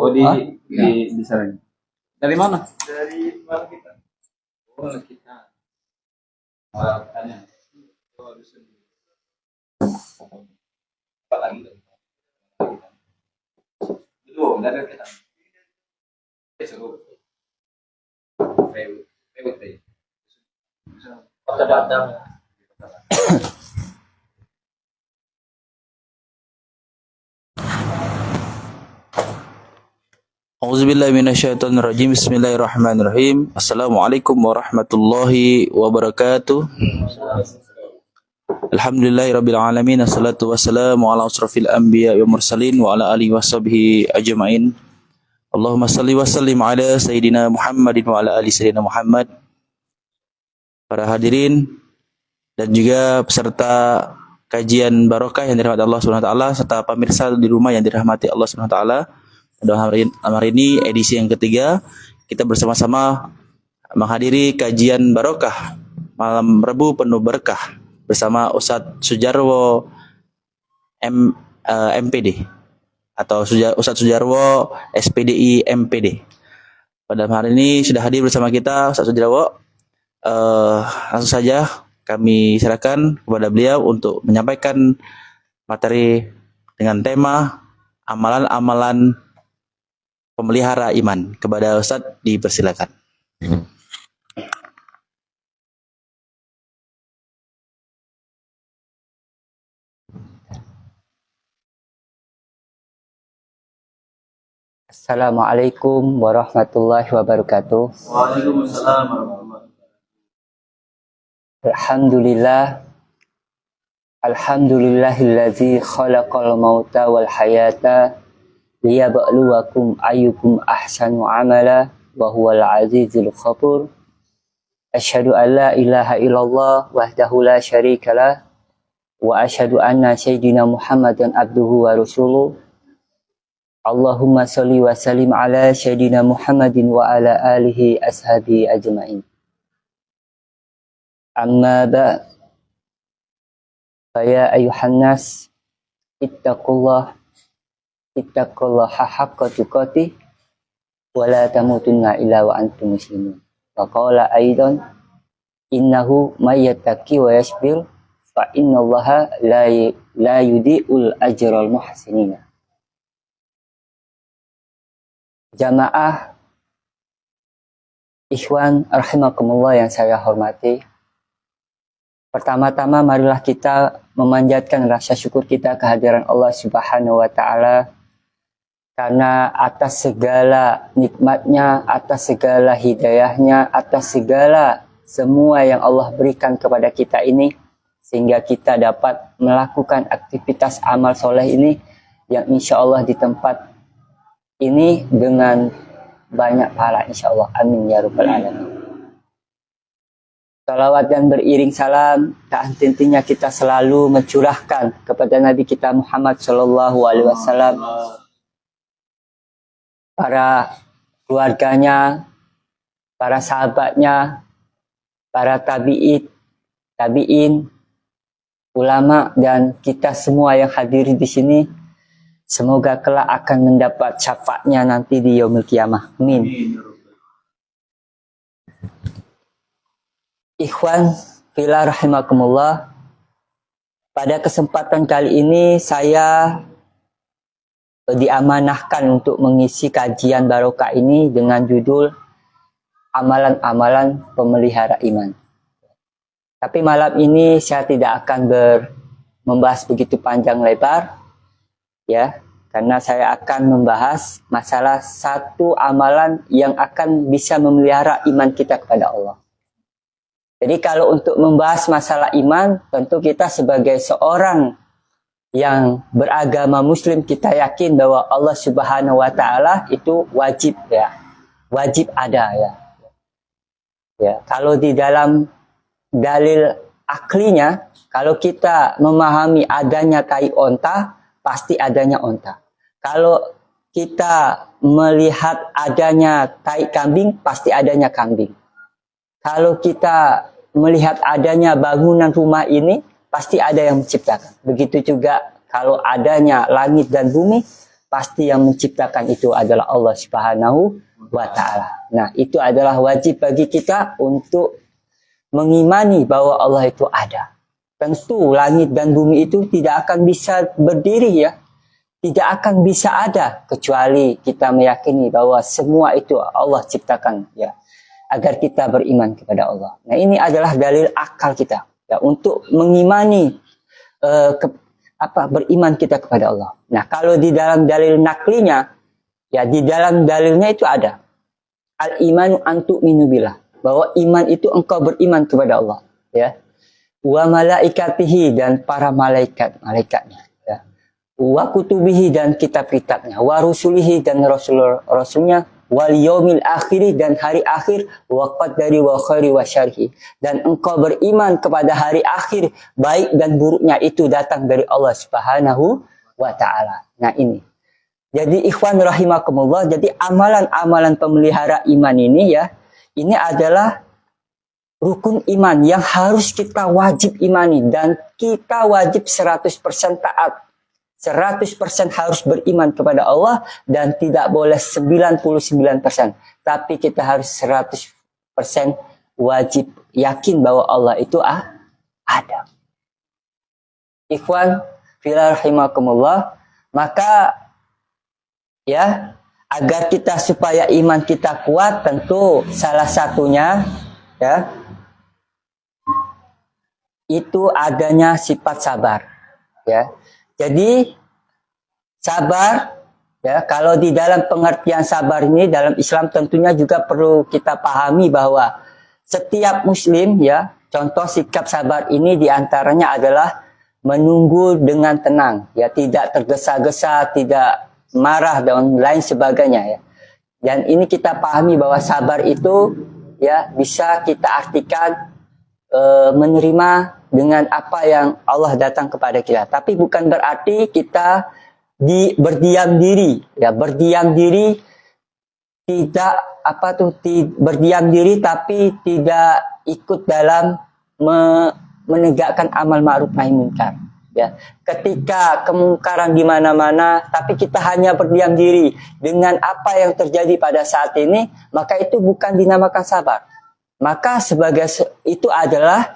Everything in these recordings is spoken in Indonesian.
Oh di sana. Dari mana? Dari mana kita? Oh kita. Tanya. Oh dusun. Apa lagi? Belum, dari kita. Seru. Kota Batam. Auzubillahi minasyaitonirrajim. Bismillahirrahmanirrahim. Assalamualaikum warahmatullahi wabarakatuh. Alhamdulillahirabbil alamin. Assalatu wassalamu ala asrofil anbiya wa mursalin wa ala alihi washabbihi ajmain. Allahumma salli wa sallim ala sayyidina Muhammadin wa ala ali sayyidina Muhammad. Para hadirin dan juga peserta kajian barokah yang dirahmati Allah Subhanahu wa taala serta pemirsa di rumah yang dirahmati Allah Subhanahu wa taala. Pada hari ini edisi yang ketiga kita bersama-sama menghadiri kajian barokah malam Rebu penuh berkah bersama Ustadz Sujarwo MPD atau Ustadz Sujarwo SPDI MPD. Pada hari ini sudah hadir bersama kita Ustadz Sujarwo. Langsung saja kami silakan kepada beliau untuk menyampaikan materi dengan tema amalan-amalan pemelihara iman. Kepada Ustadz dipersilakan. Assalamualaikum warahmatullahi wabarakatuh. Waalaikumsalam warahmatullahi wabarakatuh. Alhamdulillahillazi khalaqal mauta wal hayata liyabluwakum ayyukum ahsanu amala wa huwal azizul ghafur. Asyhadu an la ilaha illallah wahdahu la syarikalah wa asyhadu anna sayyidina Muhammadan abduhu wa rasuluh. Allahumma sholli wa sallim ala sayyidina Muhammadin wa ala alihi ashabi ajmain. Amma ba' fa ya ayuhan nas ittaqullaha haqqa tuqatih wa la tamutunna illa wa antum muslimun. Wa qala aidan innahu may yattaqi wa yasbir fa innallaha la yudhi'ul ajral muhsinina. Jamaah ikhwan rahimakumullah yang saya hormati. Pertama-tama marilah kita memanjatkan rasa syukur kita kehadiran Allah Subhanahu wa taala karena atas segala nikmatnya, atas segala hidayahnya, atas segala semua yang Allah berikan kepada kita ini, sehingga kita dapat melakukan aktivitas amal soleh ini yang insya Allah di tempat ini dengan banyak pahala insya Allah. Amin ya rabbal alamin. Salawat dan beriring salam tak henti-hentinya kita selalu mencurahkan kepada Nabi kita Muhammad Sallallahu Alaihi Wasallam, para keluarganya, para sahabatnya, para tabi'in, ulama dan kita semua yang hadir di sini. Semoga kelak akan mendapat syafaatnya nanti di yaumil qiyamah. Amin. Ikhwan fillah rahimakumullah. Pada kesempatan kali ini saya diamanahkan untuk mengisi kajian barokah ini dengan judul amalan-amalan pemelihara iman. Tapi malam ini saya tidak akan membahas begitu panjang lebar, ya, karena saya akan membahas masalah satu amalan yang akan bisa memelihara iman kita kepada Allah. Jadi kalau untuk membahas masalah iman, tentu kita sebagai seorang yang beragama muslim, kita yakin bahwa Allah Subhanahu wa taala itu wajib, ya. Wajib ada, ya. Ya, kalau di dalam dalil aklinya, kalau kita memahami adanya tai onta, pasti adanya onta. Kalau kita melihat adanya tai kambing, pasti adanya kambing. Kalau kita melihat adanya bangunan rumah ini, pasti ada yang menciptakan. Begitu juga kalau adanya langit dan bumi, pasti yang menciptakan itu adalah Allah Subhanahu wa Ta'ala. Nah, itu adalah wajib bagi kita untuk mengimani bahwa Allah itu ada. Tentu langit dan bumi itu tidak akan bisa berdiri ya. Tidak akan bisa ada kecuali kita meyakini bahwa semua itu Allah ciptakan ya. Agar kita beriman kepada Allah. Nah, ini adalah dalil akal kita ya untuk mengimani beriman kita kepada Allah. Nah, kalau di dalam dalil naklinya, ya di dalam dalilnya itu ada al-imanu antu minubillah, bahwa iman itu engkau beriman kepada Allah, ya. Wa malaikatihi, dan para malaikatnya, ya. Wa kutubihi, dan kitab-kitabnya, wa rusulihi, dan rasulnya, wal yaumil akhiri, dan hari akhir, wa qadari wa khairi wa syarhi, dan engkau beriman kepada hari akhir, baik dan buruknya itu datang dari Allah Subhanahu wa Ta'ala. Nah, ini jadi ikhwan rahimakumullah, jadi amalan-amalan pemelihara iman ini ya, ini adalah rukun iman yang harus kita wajib imani, dan kita wajib 100% taat. 100% harus beriman kepada Allah, dan tidak boleh 99%. Tapi kita harus 100% wajib yakin bahwa Allah itu ada. Ikhwan fillah rahimakumullah, maka ya, agar kita supaya iman kita kuat, tentu salah satunya ya itu adanya sifat sabar ya. Jadi sabar ya, kalau di dalam pengertian sabar ini dalam Islam tentunya juga perlu kita pahami bahwa setiap muslim ya, contoh sikap sabar ini diantaranya adalah menunggu dengan tenang ya, tidak tergesa-gesa, tidak marah dan lain sebagainya ya. Dan ini kita pahami bahwa sabar itu ya bisa kita artikan menerima dengan apa yang Allah datang kepada kita. Tapi bukan berarti kita berdiam diri ya, berdiam diri tidak berdiam diri tapi tidak ikut dalam menegakkan amal ma'ruf nahi munkar ya. Ketika kemungkaran di mana-mana tapi kita hanya berdiam diri dengan apa yang terjadi pada saat ini, maka itu bukan dinamakan sabar. Maka itu adalah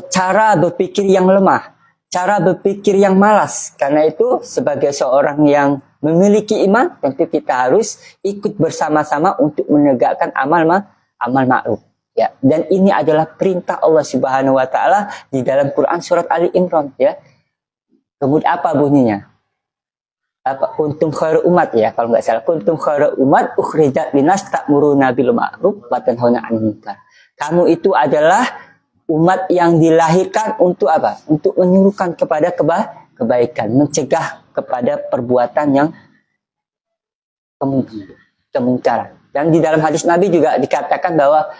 cara berpikir yang lemah, cara berpikir yang malas. Karena itu sebagai seorang yang memiliki iman, tentu kita harus ikut bersama-sama untuk menegakkan amal ma'ruf. Ya, dan ini adalah perintah Allah Subhanahu wa Ta'ala di dalam Quran surat Ali Imran ya. Kemudian apa bunyinya? Kuntum khairu umat ya, kalau nggak salah. Kuntum khairu umat ukhrijat linas ta'muruna bil ma'ruf wa tanhauna 'anil munkar. Kamu itu adalah umat yang dilahirkan untuk apa? Untuk menyuruhkan kepada kebaikan, mencegah kepada perbuatan yang kemungkaran. Dan di dalam hadis Nabi juga dikatakan bahwa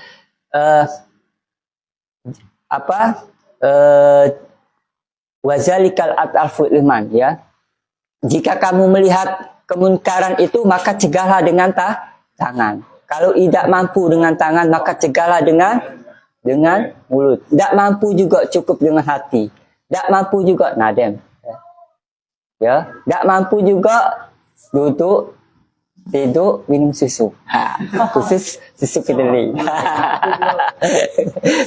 wazalikal atalfu iman ya. Jika kamu melihat kemungkaran itu, maka cegahlah dengan tangan. Kalau tidak mampu dengan tangan, maka cegahlah dengan mulut. Tidak mampu juga cukup dengan hati. Tidak mampu juga nadem. Ya, tidak mampu juga duduk, tidur, minum susu. Khusus susu kedelai.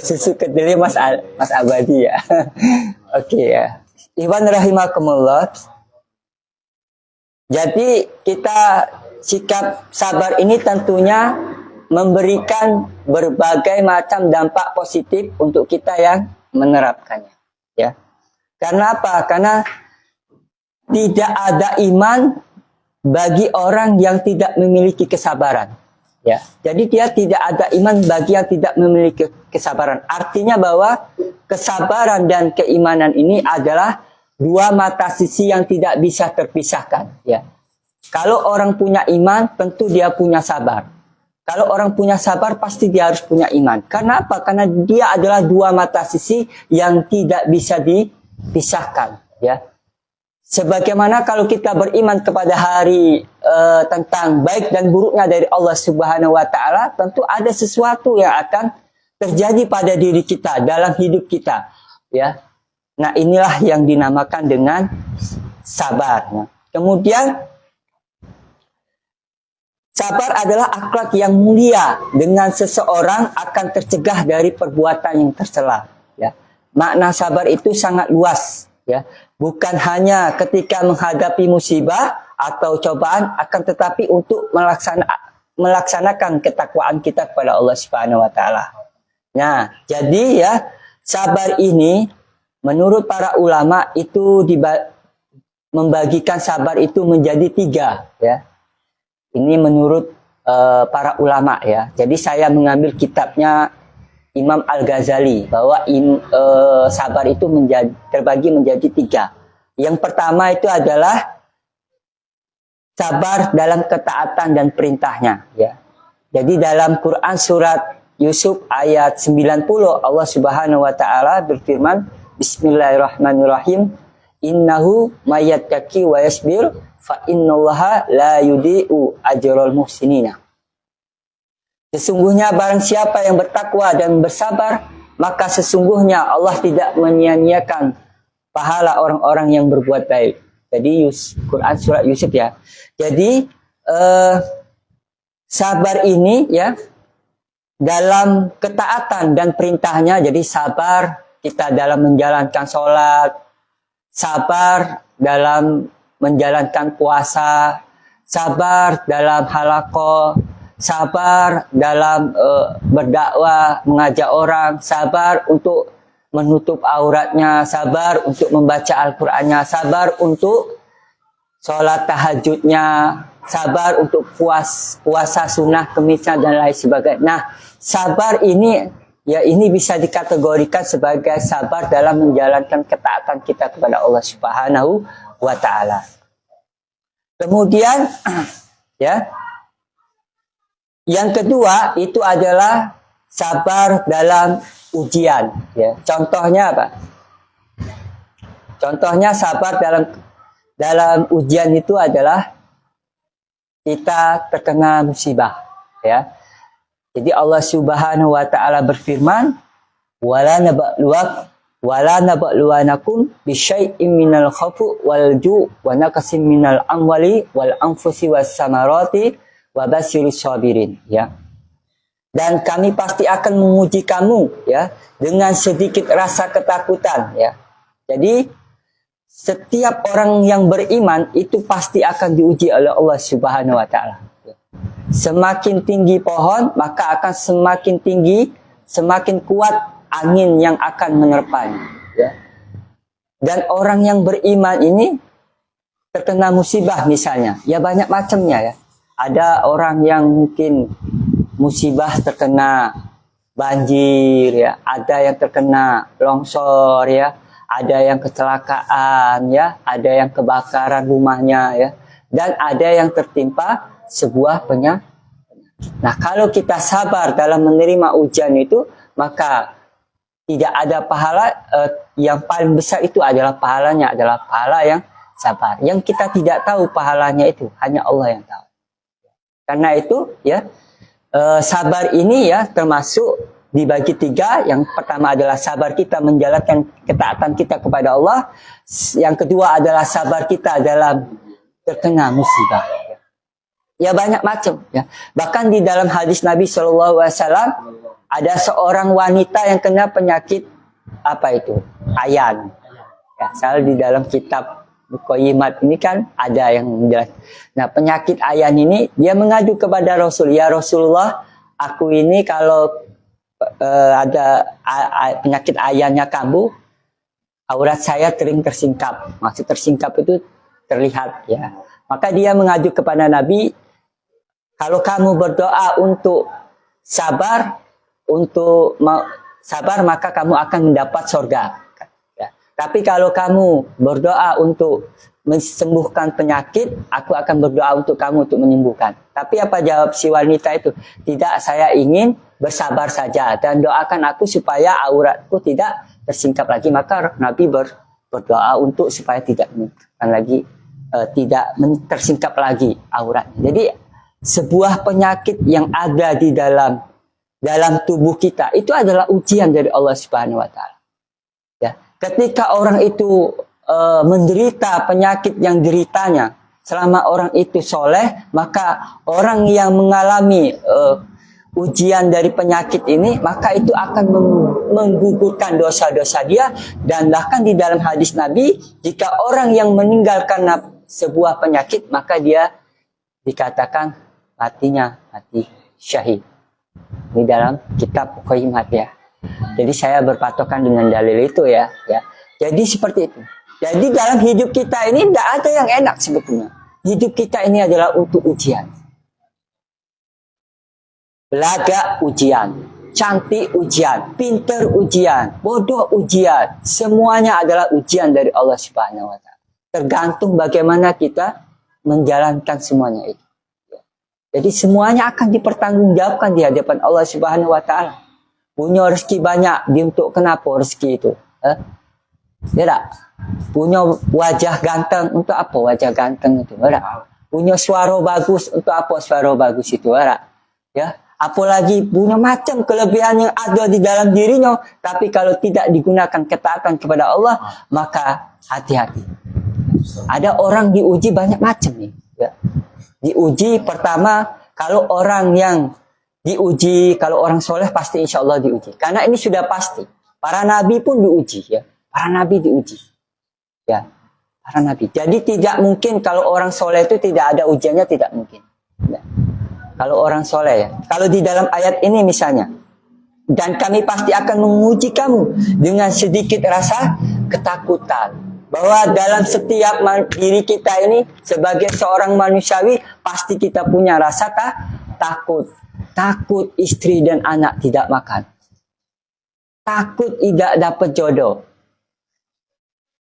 Susu kedelai Mas Abadi ya. Oke ya. Ikhwan rahimakumullah. Jadi kita sikap sabar ini tentunya memberikan berbagai macam dampak positif untuk kita yang menerapkannya. Ya. Karena apa? Karena tidak ada iman bagi orang yang tidak memiliki kesabaran. Ya. Jadi dia tidak ada iman bagi yang tidak memiliki kesabaran. Artinya bahwa kesabaran dan keimanan ini adalah dua mata sisi yang tidak bisa terpisahkan. Ya. Kalau orang punya iman, tentu dia punya sabar. Kalau orang punya sabar, pasti dia harus punya iman. Karena apa? Karena dia adalah dua mata sisi yang tidak bisa dipisahkan. Ya. Sebagaimana kalau kita beriman kepada hari tentang baik dan buruknya dari Allah Subhanahu wa Ta'ala, tentu ada sesuatu yang akan terjadi pada diri kita, dalam hidup kita. Ya. Nah, inilah yang dinamakan dengan sabar. Nah, kemudian Sabar adalah akhlak yang mulia, dengan seseorang akan tercegah dari perbuatan yang tercela. Ya. Makna sabar itu sangat luas. Ya. Bukan hanya ketika menghadapi musibah atau cobaan, akan tetapi untuk melaksanakan ketakwaan kita kepada Allah Subhanahu wa taala. Nah, jadi ya, sabar ini menurut para ulama itu membagikan sabar itu menjadi 3, ya. Ini menurut para ulama, ya. Jadi saya mengambil kitabnya Imam Al-Ghazali bahwa sabar itu terbagi menjadi 3. Yang pertama itu adalah sabar dalam ketaatan dan perintahnya, ya. Jadi dalam Quran surat Yusuf ayat 90 Allah Subhanahu wa taala berfirman, Bismillahirrahmanirrahim, innahu mayattaqi wa yasbir fa innallaha la yudi'u ajral muhsinina. Sesungguhnya barang siapa yang bertakwa dan bersabar, maka sesungguhnya Allah tidak menyia-nyiakan pahala orang-orang yang berbuat baik. Jadi Quran surat Yusuf, ya. Jadi sabar ini, ya, dalam ketaatan dan perintahnya. Jadi sabar kita dalam menjalankan sholat, sabar dalam menjalankan puasa, sabar dalam halaqah, sabar dalam berdakwah, mengajak orang, sabar untuk menutup auratnya, sabar untuk membaca Al-Qur'annya, sabar untuk sholat tahajudnya, sabar untuk puasa sunnah kemisnya dan lain sebagainya. Nah, sabar ini, ya, ini bisa dikategorikan sebagai sabar dalam menjalankan ketaatan kita kepada Allah Subhanahu wa taala. Kemudian ya, yang kedua itu adalah sabar dalam ujian, ya. Contohnya apa? Contohnya sabar dalam ujian itu adalah kita terkena musibah, ya. Jadi Allah Subhanahu wa taala berfirman, wala nabluwanakum bisyai'im minal khaufi wal ju' wa naqsin minal amwali wal anfusi was samarati wa basyiris sabirin, ya. Dan kami pasti akan menguji kamu, ya, dengan sedikit rasa ketakutan, ya. Jadi setiap orang yang beriman itu pasti akan diuji oleh Allah Subhanahu wa taala. Semakin tinggi pohon, maka akan semakin tinggi, semakin kuat angin yang akan menerpanya, ya. Dan orang yang beriman ini terkena musibah misalnya, ya banyak macamnya, ya. Ada orang yang mungkin musibah terkena banjir, ya. Ada yang terkena longsor, ya. Ada yang kecelakaan, ya. Ada yang kebakaran rumahnya, ya. Dan ada yang tertimpa sebuah penyakit. Nah, kalau kita sabar dalam menerima ujian itu, maka tidak ada pahala. Yang paling besar itu adalah pahalanya, adalah pahala yang sabar. Yang kita tidak tahu pahalanya itu, hanya Allah yang tahu. Karena itu, ya, sabar ini, ya, termasuk dibagi 3. Yang pertama adalah sabar kita menjalankan ketaatan kita kepada Allah. Yang kedua adalah sabar kita dalam terkena musibah. Ya banyak macam, ya. Bahkan di dalam hadis Nabi SAW ada seorang wanita yang kena penyakit apa itu? Ayan. Ya, soal di dalam kitab Muqayyimat ini kan ada yang menjelaskan. Nah, penyakit ayan ini dia mengadu kepada Rasul, ya Rasulullah, aku ini kalau ada penyakit ayannya kambuh, aurat saya sering tersingkap. Maksud tersingkap itu terlihat, ya. Maka dia mengadu kepada Nabi, kalau kamu berdoa untuk sabar, maka kamu akan mendapat surga. Ya. Tapi kalau kamu berdoa untuk menyembuhkan penyakit, aku akan berdoa untuk kamu untuk menyembuhkan. Tapi apa jawab si wanita itu? Tidak, saya ingin bersabar saja dan doakan aku supaya auratku tidak tersingkap lagi. Maka Nabi berdoa untuk supaya tidak tersingkap lagi auratnya. Jadi sebuah penyakit yang ada di dalam tubuh kita itu adalah ujian dari Allah Subhanahu wa taala. Ya, ketika orang itu menderita penyakit yang deritanya, selama orang itu soleh, maka orang yang mengalami ujian dari penyakit ini, maka itu akan menggugurkan dosa-dosa dia. Dan bahkan di dalam hadis Nabi, jika orang yang meninggal karena sebuah penyakit, maka dia dikatakan matinya mati syahid. Di dalam kitab Qaimat ya. Jadi saya berpatokan dengan dalil itu ya. Jadi seperti itu. Jadi dalam hidup kita ini tidak ada yang enak sebetulnya. Hidup kita ini adalah untuk ujian. Belaga ujian, cantik ujian, pinter ujian, bodoh ujian. Semuanya adalah ujian dari Allah Subhanahu wa Ta'ala. Tergantung bagaimana kita menjalankan semuanya itu. Jadi semuanya akan dipertanggungjawabkan di hadapan Allah Subhanahu wa Ta'ala. Punya rezeki banyak, dia untuk kenapa rezeki itu? Tidak. Punya wajah ganteng, untuk apa wajah ganteng itu? Tidak. Punya suara bagus, untuk apa suara bagus itu? Tidak. Ya. Apalagi punya macam kelebihan yang ada di dalam dirinya, tapi kalau tidak digunakan ketaatan kepada Allah, maka hati-hati. Ada orang diuji banyak macam nih. Ya. Diuji pertama, kalau orang yang diuji, kalau orang soleh pasti insya Allah diuji. Karena ini sudah pasti. Para nabi pun diuji. Ya. Para nabi diuji. Ya. Para nabi. Jadi tidak mungkin kalau orang soleh itu tidak ada ujiannya, tidak mungkin. Ya. Kalau orang soleh ya. Kalau di dalam ayat ini misalnya. Dan kami pasti akan menguji kamu dengan sedikit rasa ketakutan. Bahwa dalam setiap diri kita ini sebagai seorang manusiawi pasti kita punya rasa takut. Takut istri dan anak tidak makan. Takut tidak dapat jodoh.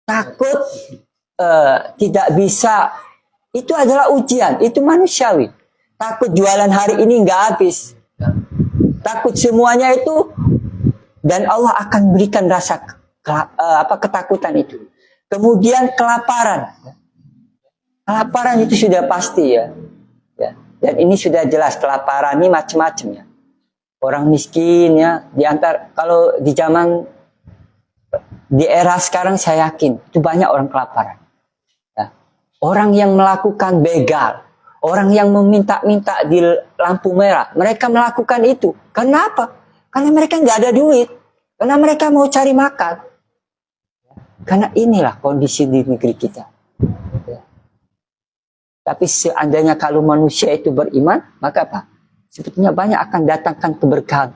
Takut tidak bisa. Itu adalah ujian. Itu manusiawi. Takut jualan hari ini nggak habis. Takut semuanya itu. Dan Allah akan berikan rasa ketakutan itu. Kemudian kelaparan. Kelaparan itu sudah pasti ya. Dan ini sudah jelas kelaparan ini macam-macam ya. Orang miskin ya. Kalau di zaman di era sekarang saya yakin itu banyak orang kelaparan. Ya. Orang yang melakukan begal. Orang yang meminta-minta di lampu merah. Mereka melakukan itu. Kenapa? Karena mereka nggak ada duit. Karena mereka mau cari makan. Karena inilah kondisi di negeri kita. Ya. Tapi seandainya kalau manusia itu beriman, maka apa? Sebetulnya banyak akan datangkan keberkahan.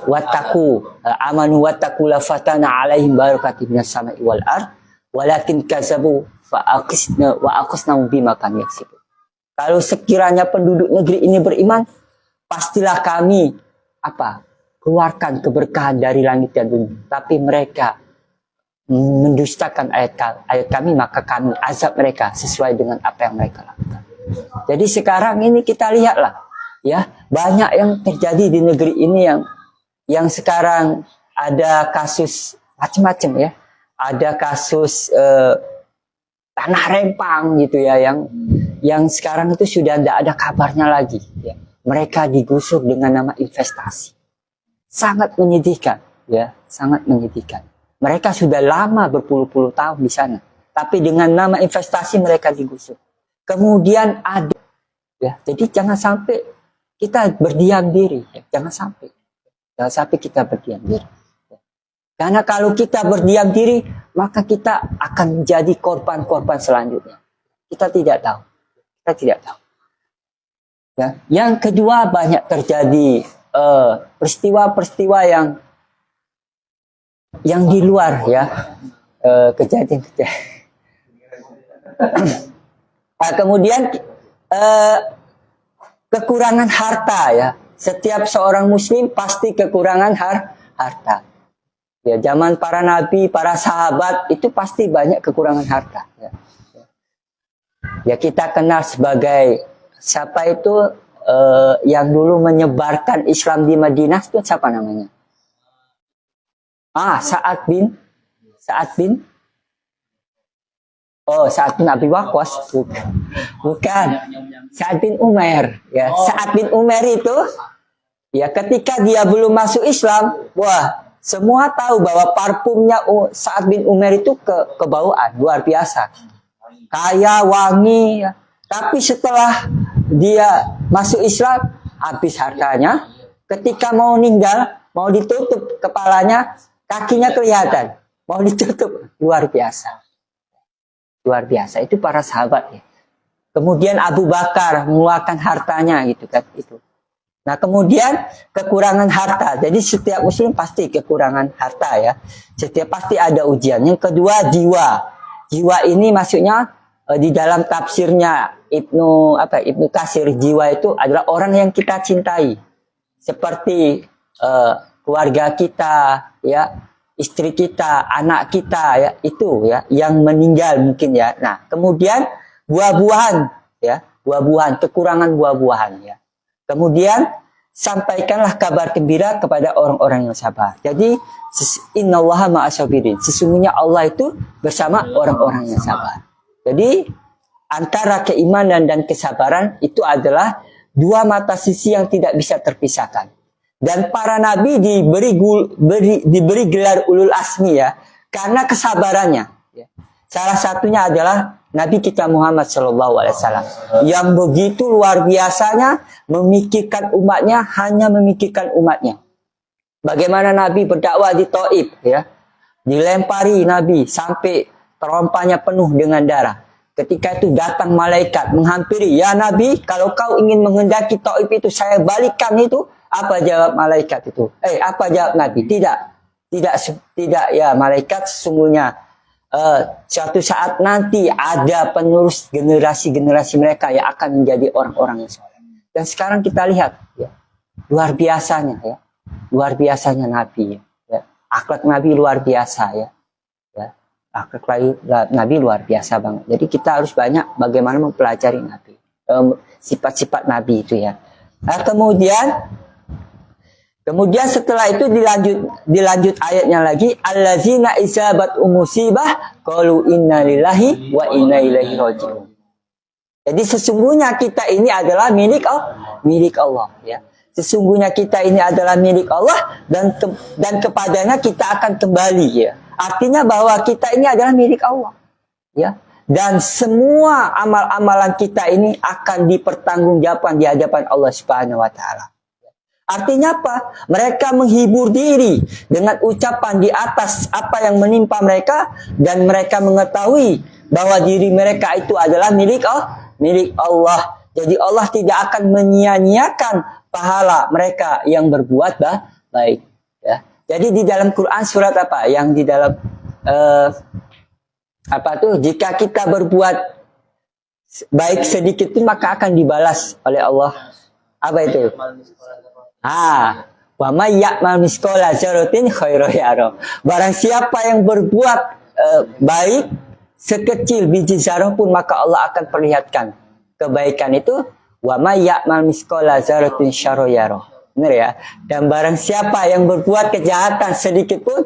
Wattaku amanu wattaku la fatana alaihim barakatim minas sama'i wal ard walakin kazabu wa aqsna bima kanu yaksibun. Kalau sekiranya penduduk negeri ini beriman, pastilah kami keluarkan keberkahan dari langit dan bumi. Tapi mereka mendustakan ayat kami, maka kami azab mereka sesuai dengan apa yang mereka lakukan. Jadi sekarang ini kita lihatlah ya, banyak yang terjadi di negeri ini yang sekarang ada kasus macam-macam ya. Ada kasus tanah rempang gitu ya, yang sekarang itu sudah tidak ada kabarnya lagi ya. Mereka digusur dengan nama investasi. Sangat menyedihkan ya, sangat menyedihkan. Mereka sudah lama berpuluh-puluh tahun di sana, tapi dengan nama investasi mereka digusur. Kemudian ada ya, jadi jangan sampai kita berdiam diri ya. Jangan sampai kita berdiam diri. Karena kalau kita berdiam diri, maka kita akan menjadi korban-korban selanjutnya. Kita tidak tahu. Ya. Yang kedua, banyak terjadi peristiwa-peristiwa yang di luar ya, kejadian-kejadian. Kemudian kekurangan harta ya. Setiap seorang muslim pasti kekurangan harta. Ya, zaman para nabi, para sahabat itu pasti banyak kekurangan harta. Ya kita kenal sebagai siapa itu yang dulu menyebarkan Islam di Madinah itu siapa namanya? Sa'ad bin Abi Waqqas. Bukan. Sa'ad bin Umair. Ya, Sa'ad bin Umair itu ya ketika dia belum masuk Islam, semua tahu bahwa parfumnya Sa'ad bin Umair itu kebauan luar biasa. kaya, wangi, ya. Tapi setelah dia masuk Islam, habis hartanya. Ketika mau meninggal, mau ditutup kepalanya, kakinya kelihatan. Mau ditutup, luar biasa. Luar biasa. Itu para sahabat ya. Kemudian Abu Bakar mengeluarkan hartanya gitu kan itu. Nah, kemudian kekurangan harta. Jadi setiap muslim pasti kekurangan harta ya. Setiap pasti ada ujian. Yang kedua, jiwa. Jiwa ini maksudnya di dalam tafsirnya Ibnu Katsir, jiwa itu adalah orang yang kita cintai. Seperti keluarga kita, ya, istri kita, anak kita, ya, itu ya yang meninggal mungkin ya. Nah, kemudian buah-buahan, ya, buah-buahan, kekurangan buah-buahan, ya. Kemudian sampaikanlah kabar gembira kepada orang-orang yang sabar. Jadi innallaha ma'as-sabirin. Sesungguhnya Allah itu bersama orang-orang yang sabar. Jadi antara keimanan dan kesabaran itu adalah dua mata sisi yang tidak bisa terpisahkan. Dan para nabi diberi gelar ulul asmi ya, karena kesabarannya. Ya. Salah satunya adalah Nabi kita Muhammad SAW yang begitu luar biasanya memikirkan umatnya, hanya memikirkan umatnya. Bagaimana Nabi berdakwah di Taif, ya, dilempari Nabi sampai terompahnya penuh dengan darah. Ketika itu datang malaikat menghampiri, ya Nabi, kalau kau ingin menghendaki Taif itu saya balikkan itu. Apa jawab malaikat itu? Apa jawab Nabi? Tidak ya malaikat, sesungguhnya suatu saat nanti ada penerus generasi-generasi mereka yang akan menjadi orang-orang yang soleh. Dan sekarang kita lihat, ya, luar biasanya, ya, luar biasanya Nabi, ya. Akhlak Nabi luar biasa, ya. Akhlak Nabi luar biasa banget. Jadi kita harus banyak bagaimana mempelajari Nabi, sifat-sifat Nabi itu ya. Nah, kemudian setelah itu dilanjut ayatnya lagi, allazina isabat musibah qalu inna lillahi wa inna ilaihi raji'un. Jadi sesungguhnya kita ini adalah milik Allah, ya. Sesungguhnya kita ini adalah milik Allah dan kepadanya kita akan kembali, ya. Artinya bahwa kita ini adalah milik Allah, ya. Dan semua amal-amalan kita ini akan dipertanggungjawabkan di hadapan Allah Subhanahu wa taala. Artinya apa? Mereka menghibur diri dengan ucapan di atas apa yang menimpa mereka, dan mereka mengetahui bahwa diri mereka itu adalah milik Allah. Jadi Allah tidak akan menyia-nyiakan pahala mereka yang berbuat baik, ya. Jadi di dalam Quran surat apa? Yang di dalam jika kita berbuat baik sedikit itu maka akan dibalas oleh Allah. Apa itu? Wa may ya'mal misqala dzarratin khairan yarah. Barang siapa yang berbuat baik sekecil biji zarah pun maka Allah akan perlihatkan kebaikan itu. Wa may ya'mal misqala dzarratin syarran yarah. Benar ya? Dan barang siapa yang berbuat kejahatan sedikit pun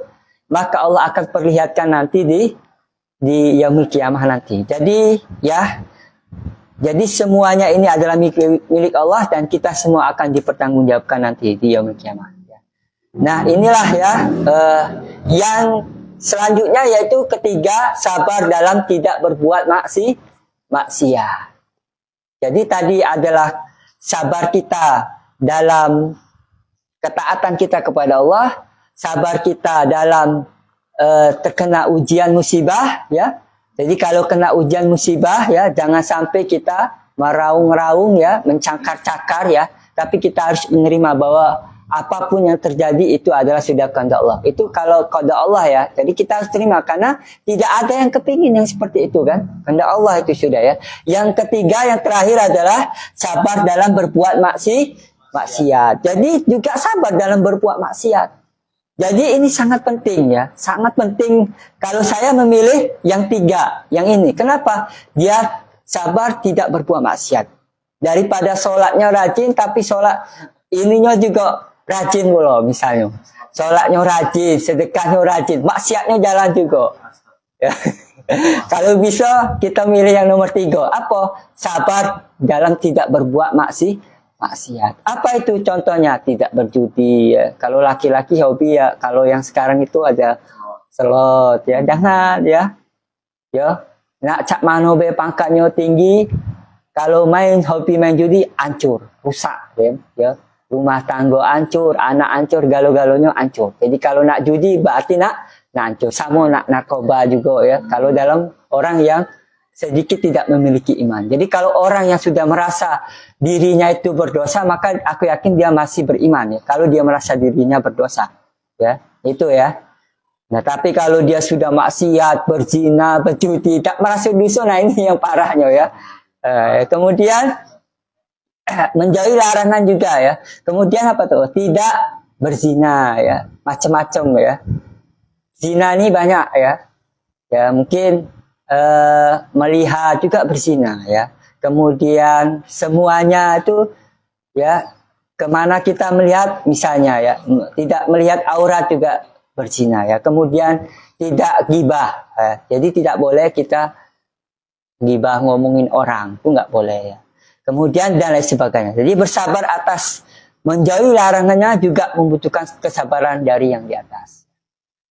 maka Allah akan perlihatkan nanti di yaumul kiamah nanti. Jadi ya, jadi semuanya ini adalah milik Allah dan kita semua akan dipertanggungjawabkan nanti di yaumul kiamah. Nah, inilah ya yang selanjutnya, yaitu ketiga, sabar dalam tidak berbuat maksiat. Jadi tadi adalah sabar kita dalam ketaatan kita kepada Allah, sabar kita dalam terkena ujian musibah, ya. Jadi kalau kena ujian musibah, ya, jangan sampai kita meraung-raung, ya, mencakar-cakar, ya. Tapi kita harus menerima bahwa apapun yang terjadi itu adalah sudah kehendak Allah. Itu kalau kehendak Allah, ya. Jadi kita harus terima karena tidak ada yang kepingin yang seperti itu kan. Kehendak Allah itu sudah, ya. Yang ketiga, yang terakhir adalah sabar dalam berbuat maksiat. Jadi juga sabar dalam berbuat maksiat. Jadi ini sangat penting, ya, sangat penting. Kalau saya memilih yang tiga, yang ini. Kenapa? Dia sabar tidak berbuat maksiat. Daripada sholatnya rajin, tapi sholat ininya juga rajin loh, misalnya. Sholatnya rajin, sedekahnya rajin, maksiatnya jalan juga. Ya. Kalau bisa kita milih yang nomor tiga. Apa? Sabar dalam tidak berbuat maksiat. Apa itu contohnya? Tidak berjudi, ya. Kalau laki-laki hobi, ya. Kalau yang sekarang itu ada slot, ya. Jangan, ya. Ya. Nak cak mano be pangkatnya tinggi, kalau hobi main judi hancur, rusak, ya. Rumah tangga hancur, anak hancur, galo-galonya hancur. Jadi kalau nak judi berarti nak hancur. Sama nak narkoba juga ya. Kalau dalam orang yang sedikit tidak memiliki iman. Jadi kalau orang yang sudah merasa dirinya itu berdosa, maka aku yakin dia masih beriman ya. Kalau dia merasa dirinya berdosa, ya itu ya. Nah tapi kalau dia sudah maksiat, berzina, berjudi, tak merasa dosa, nah ini yang parahnya ya. Kemudian menjauhi larangan juga ya. Kemudian apa tuh? Tidak berzina ya, macam-macam ya. Zina ini banyak ya. Ya mungkin melihat juga berzina ya. Kemudian semuanya itu ya, kemana kita melihat misalnya ya, tidak melihat aurat juga berzina ya. Kemudian tidak gibah ya. Jadi tidak boleh kita gibah ngomongin orang, itu nggak boleh ya. Kemudian dan lain sebagainya. Jadi bersabar atas menjauhi larangannya juga membutuhkan kesabaran dari yang di atas.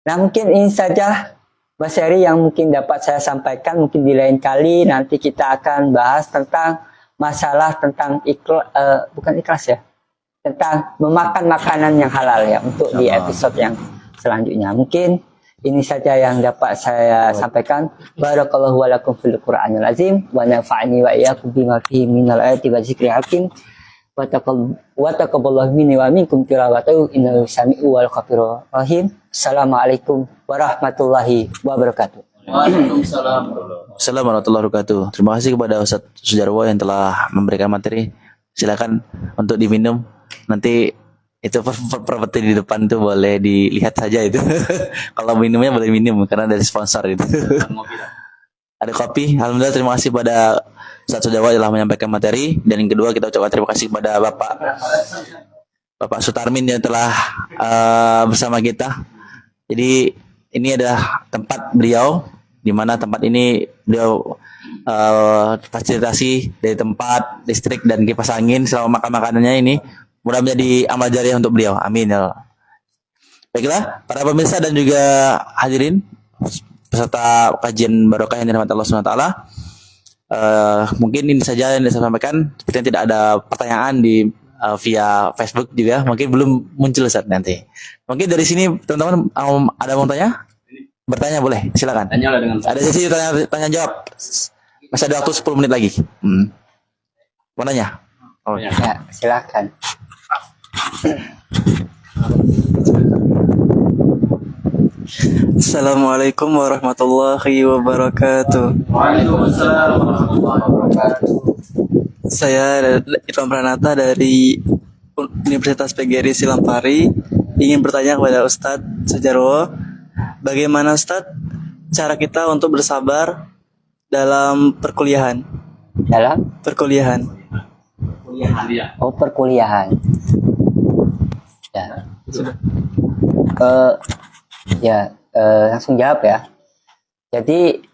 Nah mungkin ini saja Mas Heri yang mungkin dapat saya sampaikan. Mungkin di lain kali nanti kita akan bahas tentang masalah tentang bukan ikhlas ya, tentang memakan makanan yang halal ya, untuk di episode yang selanjutnya. Mungkin ini saja yang dapat saya sampaikan. Barakallahu walakum fil Qur'anil azim wa nafa'ani wa iyyakum bima fihi minal ayati wa dzikril hakim wa taqabbalallahu minni wa minkum tilawatahu innahu sami'u wal ghafurur rahim. Assalamualaikum warahmatullahi wabarakatuh. Assalamualaikum warahmatullahi wabarakatuh. Terima kasih kepada Ustaz Sujarwo yang telah memberikan materi. Silakan untuk diminum. Nanti itu properti di depan tuh boleh dilihat saja itu. Kalau minumnya boleh minum karena dari sponsor itu. Ada kopi. Alhamdulillah, terima kasih pada Ustaz Sujarwo telah menyampaikan materi. Dan yang kedua kita ucapkan terima kasih kepada Bapak Sutarmin yang telah bersama kita. Jadi ini adalah tempat beliau, di mana tempat ini beliau fasilitasi dari tempat, listrik dan kipas angin selama makan makanannya ini. Mudah menjadi amal jariah untuk beliau. Amin ya Allah. Baiklah, para pemirsa dan juga hadirin peserta kajian barokah yang dirahmati Allah Subhanahu wa taala. Mungkin ini saja yang saya sampaikan. Sepertinya tidak ada pertanyaan di via Facebook juga. Mungkin belum muncul saat nanti. Mungkin dari sini teman-teman ada mau tanya? Bertanya boleh, silakan. Tanyalah dengan ada sesi tanya jawab. Masih ada waktu 10 menit lagi. Mau nanya? Oh ya, silakan. Assalamualaikum warahmatullahi wabarakatuh. Waalaikumsalam warahmatullahi wabarakatuh. Saya Irfan Pranata dari Universitas PGRI Silampari. Ingin bertanya kepada Ustadz Sujarwo, bagaimana Ustadz cara kita untuk bersabar dalam perkuliahan? Dalam Perkuliahan. Oh, perkuliahan. Ya. Langsung jawab ya. Jadi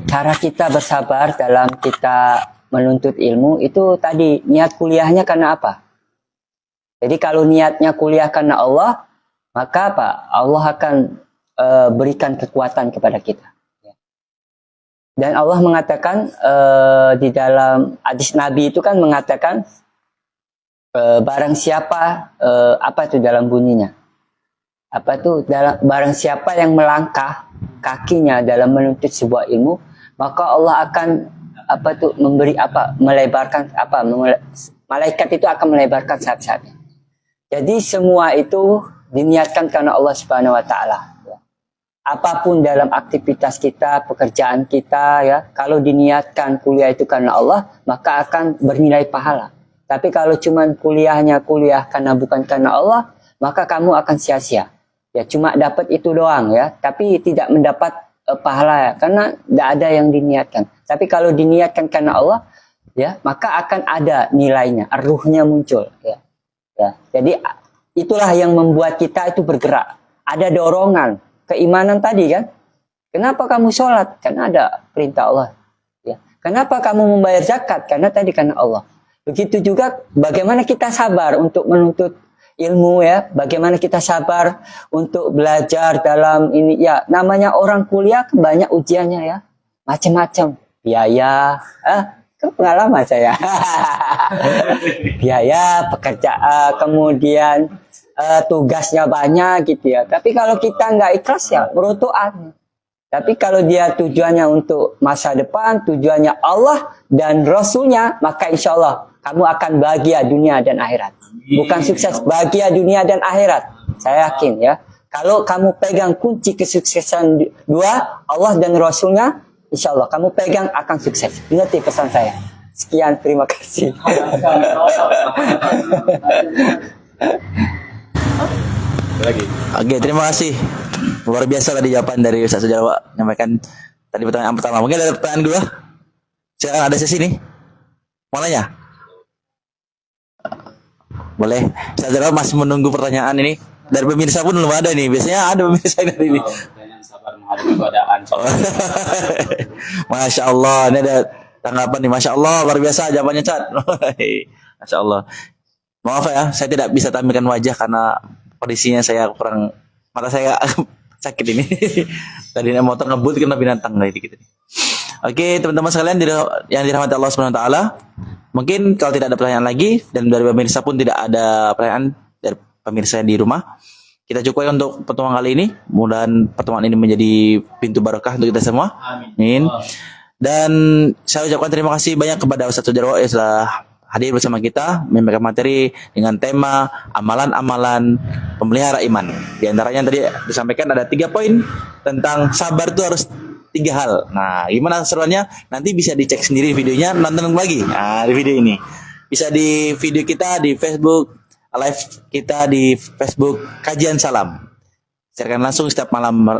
cara kita bersabar dalam kita menuntut ilmu itu tadi, niat kuliahnya karena apa? Jadi kalau niatnya kuliah karena Allah, maka apa? Allah akan berikan kekuatan kepada kita. Dan Allah mengatakan di dalam hadis Nabi itu kan mengatakan barang siapa apa itu dalam bunyinya? Apa itu barang siapa yang melangkah kakinya dalam menuntut sebuah ilmu, maka Allah akan apa itu memberi apa? Melebarkan apa? Malaikat itu akan melebarkan sayap-sayapnya. Jadi semua itu diniatkan karena Allah Subhanahu wa taala. Apapun dalam aktivitas kita, pekerjaan kita ya, kalau diniatkan kuliah itu karena Allah, maka akan bernilai pahala. Tapi kalau cuman kuliahnya kuliah karena bukan karena Allah, maka kamu akan sia-sia. Ya cuma dapat itu doang ya, tapi tidak mendapat pahala ya, karena tidak ada yang diniatkan. Tapi kalau diniatkan karena Allah, ya maka akan ada nilainya, ruhnya muncul ya. Ya, jadi itulah yang membuat kita itu bergerak. Ada dorongan keimanan tadi kan. Kenapa kamu sholat? Karena ada perintah Allah. Ya. Kenapa kamu membayar zakat? Karena tadi karena Allah. Begitu juga bagaimana kita sabar untuk menuntut ilmu ya. Bagaimana kita sabar untuk belajar dalam ini ya. Namanya orang kuliah banyak ujiannya ya. macam-macam biaya, kan pengalaman saya. Biaya, pekerjaan, kemudian tugasnya banyak gitu ya. Tapi kalau kita nggak ikhlas ya berutuan. Tapi kalau dia tujuannya untuk masa depan, tujuannya Allah dan Rasulnya, maka insya Allah kamu akan bahagia dunia dan akhirat. Bukan sukses, bahagia dunia dan akhirat. Saya yakin ya. Kalau kamu pegang kunci kesuksesan dua, Allah dan Rasulnya, insya Allah kamu pegang akan sukses. Ingat pesan saya. Sekian, terima kasih. Lagi. Oke, terima kasih. Luar biasa tadi jawaban dari Ustaz Sujarwo menyampaikan tadi pertanyaan pertama. Mungkin ada pertanyaan kedua? Silakan, ada sesi nih. Mau nanya? Boleh. Ustaz Sujarwo masih menunggu pertanyaan ini. Dari pemirsa pun belum ada nih. Biasanya ada pemirsa dari ini. Pertanyaan sabar menghadapi godaan. Masya Allah. Ini ada tanggapan nih. Masya Allah. Luar biasa jawabannya, Chat. Masya Allah. Maaf ya, saya tidak bisa tampilkan wajah karena kondisinya saya kurang, mata saya sakit ini. Tadi motor ngebut kena binatang gitu. Oke, teman-teman sekalian yang dirahmati Allah Subhanahu wa taala. Mungkin kalau tidak ada pertanyaan lagi dan dari pemirsa pun tidak ada pertanyaan dari pemirsa yang di rumah, kita cukupkan untuk pertemuan kali ini. Mudah-mudahan pertemuan ini menjadi pintu barokah untuk kita semua. Amin. Dan saya ucapkan terima kasih banyak kepada Ustaz Sujarwo yang telah hadir bersama kita memberikan materi dengan tema amalan-amalan pemelihara iman. Di antaranya tadi disampaikan ada 3 poin tentang sabar itu harus 3 hal. Nah, gimana seruannya? Nanti bisa dicek sendiri videonya, nonton lagi. Nah, di video ini. Bisa di video kita di Facebook, live kita di Facebook Kajian Salam. Siarkan langsung setiap malam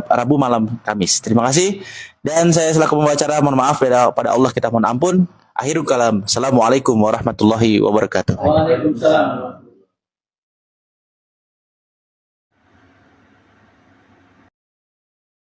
Rabu malam Kamis. Terima kasih. Dan saya selaku pembawa acara mohon maaf pada Allah kita mohon ampun. Akhirul kalam. Assalamualaikum warahmatullahi wabarakatuh. Waalaikumsalam.